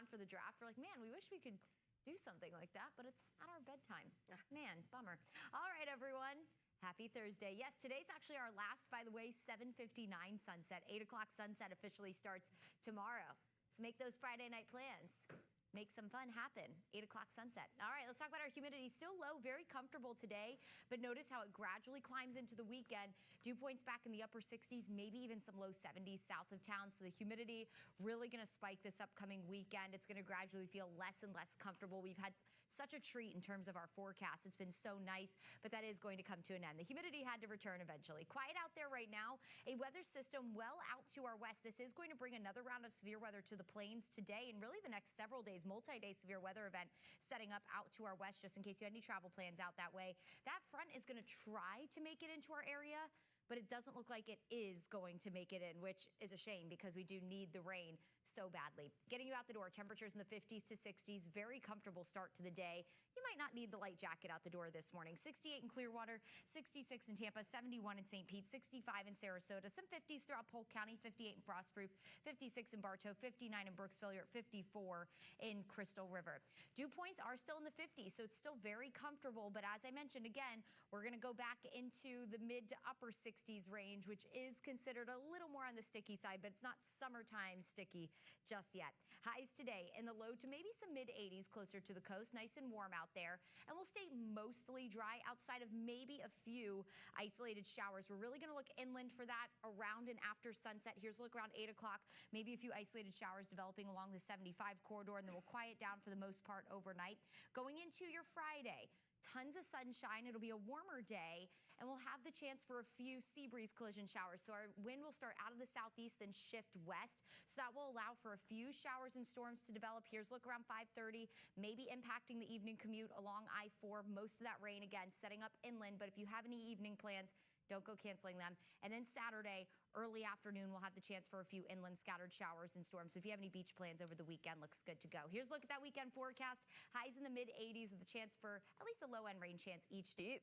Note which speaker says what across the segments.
Speaker 1: on for the draft. We're like, man, we wish we could do something like that, but it's at our bedtime. Man, bummer. All right, everyone. Happy Thursday. Yes, today's actually our last, by the way, 7:59 sunset. 8 o'clock sunset officially starts tomorrow. So make those Friday night plans. Make some fun happen. 8 o'clock sunset. All right, let's talk about our humidity. Still low, very comfortable today, but notice how it gradually climbs into the weekend. Dew points back in the upper 60s, maybe even some low 70s south of town. So the humidity really going to spike this upcoming weekend. It's going to gradually feel less and less comfortable. We've had such a treat in terms of our forecast. It's been so nice, but that is going to come to an end. The humidity had to return eventually. Quiet out there right now. A weather system well out to our west. This is going to bring another round of severe weather to the plains today and really the next several days. Multi-day severe weather event setting up out to our west, just in case you had any travel plans out that way. That front is going to try to make it into our area, but it doesn't look like it is going to make it in, which is a shame because we do need the rain so badly. Getting you out the door, temperatures in the 50s to 60s, very comfortable start to the day. You might not need the light jacket out the door this morning. 68 in Clearwater, 66 in Tampa, 71 in St. Pete, 65 in Sarasota, some 50s throughout Polk County, 58 in Frostproof, 56 in Bartow, 59 in Brooksville, you're at 54 in Crystal River. Dew points are still in the 50s, so it's still very comfortable, but as I mentioned, again, we're going to go back into the mid to upper 60s range, which is considered a little more on the sticky side, but it's not summertime sticky just yet. Highs today in the low to maybe some mid 80s closer to the coast, nice and warm out there, and we'll stay mostly dry outside of maybe a few isolated showers. We're really going to look inland for that around and after sunset. Here's a look around 8 o'clock, maybe a few isolated showers developing along the 75 corridor, and then we'll quiet down for the most part overnight. Going into your Friday, tons of sunshine. It'll be a warmer day, and we'll have the chance for a few sea breeze collision showers. So our wind will start out of the southeast, then shift west. So that will allow for a few showers and storms to develop. Here's a look around 5:30, maybe impacting the evening commute along I-4. Most of that rain, again, setting up inland. But if you have any evening plans, don't go canceling them. And then Saturday, early afternoon, we'll have the chance for a few inland scattered showers and storms. So if you have any beach plans over the weekend, looks good to go. Here's a look at that weekend forecast. Highs in the mid 80s with a chance for at least a low end rain chance each day.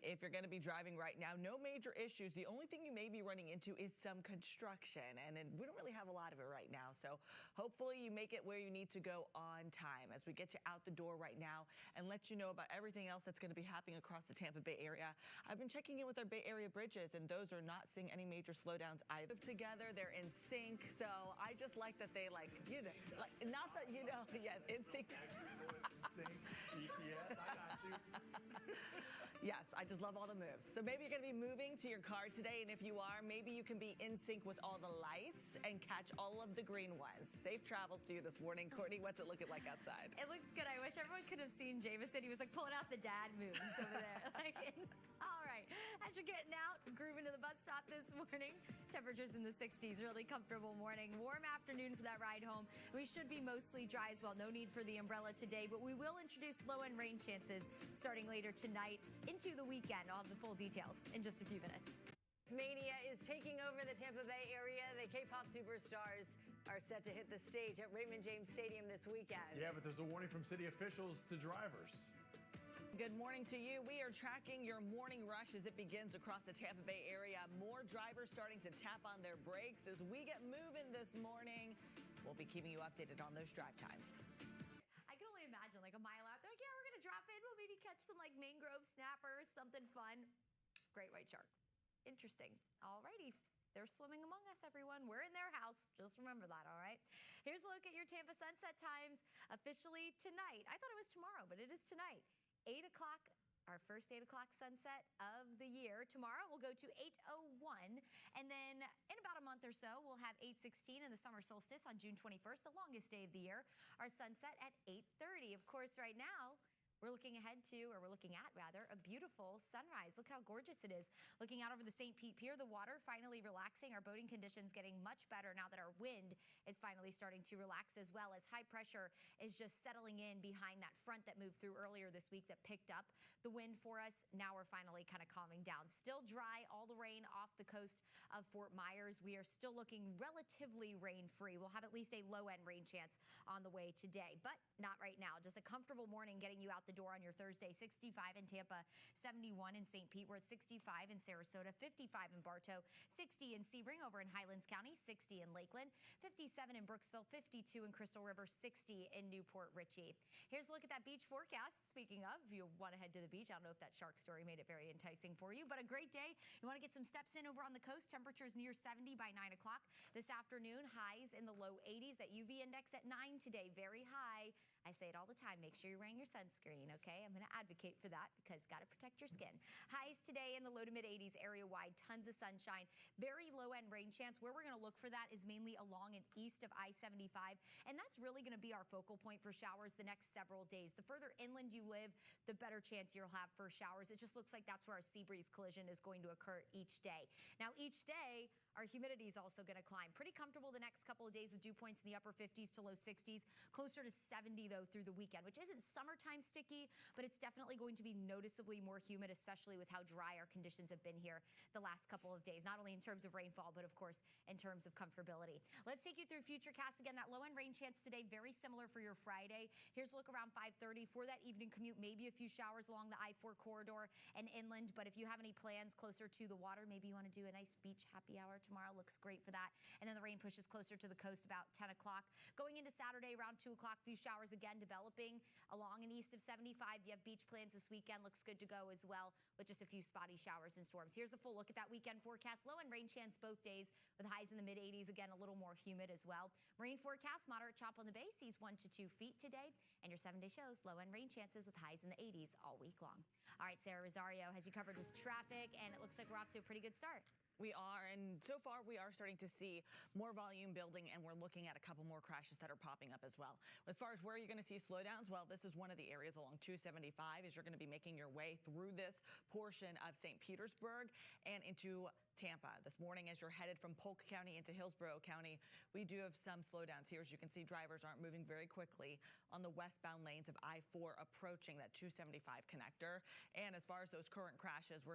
Speaker 2: If you're going to be driving right now, no major issues. The only thing you may be running into is some construction, and we don't really have a lot of it right now. So hopefully you make it where you need to go on time as we get you out the door right now and let you know about everything else that's going to be happening across the Tampa Bay area. I've been checking in with our Bay Area bridges, and those are not seeing any major slowdowns either. Together, they're in sync. So I just like that they not that in sync.
Speaker 3: Sync, GPS, I got you.
Speaker 2: Yes, I just love all the moves. So maybe you're going to be moving to your car today, and if you are, maybe you can be in sync with all the lights and catch all of the green ones. Safe travels to you this morning. Courtney, what's it looking like outside?
Speaker 1: It looks good. I wish everyone could have seen Jameson. He was like pulling out the dad moves over there. All right, as you're getting out, grooving to the bus stop this morning, temperatures in the 60s, really comfortable morning. Warm afternoon for that ride home. We should be mostly dry as well. No need for the umbrella today, but we will introduce low-end rain chances starting later tonight into the weekend. I'll have the full details in just a few minutes.
Speaker 4: Mania is taking over the Tampa Bay area. The K-pop superstars are set to hit the stage at Raymond James Stadium this weekend.
Speaker 3: Yeah, but there's a warning from city officials to drivers.
Speaker 2: Good morning to you. We are tracking your morning rush as it begins across the Tampa Bay area. More drivers starting to tap on their brakes as we get moving this morning. We'll be keeping you updated on those drive times.
Speaker 1: I can only imagine like a mile out. They're like, yeah, we're going to drop in. We'll maybe catch some like mangrove snappers, something fun. Great white shark. Interesting. All righty. They're swimming among us, everyone. We're in their house. Just remember that, all right? Here's a look at your Tampa sunset times officially tonight. I thought it was tomorrow, but it is tonight. 8 o'clock, our first 8 o'clock sunset of the year. Tomorrow we'll go to 8:01, and then in about a month or so we'll have 8:16 in the summer solstice on June 21st, the longest day of the year. Our sunset at 8:30. Of course, right now we're looking ahead to, or we're looking at rather, a beautiful sunrise. Look how gorgeous it is. Looking out over the St. Pete Pier, the water finally relaxing. Our boating conditions getting much better now that our wind is finally starting to relax, as well as high pressure is just settling in behind that front that moved through earlier this week that picked up the wind for us. Now we're finally kind of calming down. Still dry, all the rain off the coast of Fort Myers. We are still looking relatively rain-free. We'll have at least a low-end rain chance on the way today, but not right now. Just a comfortable morning getting you out the door on your Thursday. 65 in Tampa, 71 in St. Pete. We're at 65 in Sarasota, 55 in Bartow, 60 in Sebring over in Highlands County, 60 in Lakeland, 57 in Brooksville, 52 in Crystal River, 60 in Newport Richey. Here's a look at that beach forecast. Speaking of, if you want to head to the beach, I don't know if that shark story made it very enticing for you, but a great day. You want to get some steps in over on the coast. Temperatures near 70 by 9 o'clock. This afternoon, highs in the low 80s. That UV index at 9 today, very high. I say it all the time, make sure you're wearing your sunscreen, okay? I'm gonna advocate for that because gotta protect your skin. Highs today in the low to mid 80s area-wide, tons of sunshine, very low-end rain chance. Where we're gonna look for that is mainly along and east of I-75, and that's really gonna be our focal point for showers the next several days. The further inland you live, the better chance you'll have for showers. It just looks like that's where our sea breeze collision is going to occur each day. Now, each day, our humidity is also going to climb. Pretty comfortable the next couple of days with dew points in the upper 50s to low 60s, closer to 70 though through the weekend, which isn't summertime sticky, but it's definitely going to be noticeably more humid, especially with how dry our conditions have been here the last couple of days, not only in terms of rainfall, but of course in terms of comfortability. Let's take you through Futurecast again. That low end rain chance today, very similar for your Friday. Here's a look around 5:30 for that evening commute, maybe a few showers along the I-4 corridor and inland, but if you have any plans closer to the water, maybe you want to do a nice beach happy hour tomorrow, looks great for that. And then the rain pushes closer to the coast about 10 o'clock. Going into Saturday around 2 o'clock, few showers again developing along and east of 75. You have beach plans this weekend, looks good to go as well with just a few spotty showers and storms. Here's a full look at that weekend forecast. Low and rain chance both days with highs in the mid 80s, again a little more humid as well. Rain forecast, moderate chop on the bay, sees 1 to 2 feet today. And your 7-day shows low end rain chances with highs in the 80s all week long. All right, Sarah Rosario has you covered with traffic, and it looks like we're off to a pretty good start.
Speaker 2: We are, and so far we are starting to see more volume building, and we're looking at a couple more crashes that are popping up as well. As far as where you're going to see slowdowns, well, this is one of the areas along 275 as you're going to be making your way through this portion of St. Petersburg and into Tampa. This morning, as you're headed from Polk County into Hillsborough County, we do have some slowdowns here. As you can see, drivers aren't moving very quickly on the westbound lanes of I-4 approaching that 275 connector. And as far as those current crashes, we're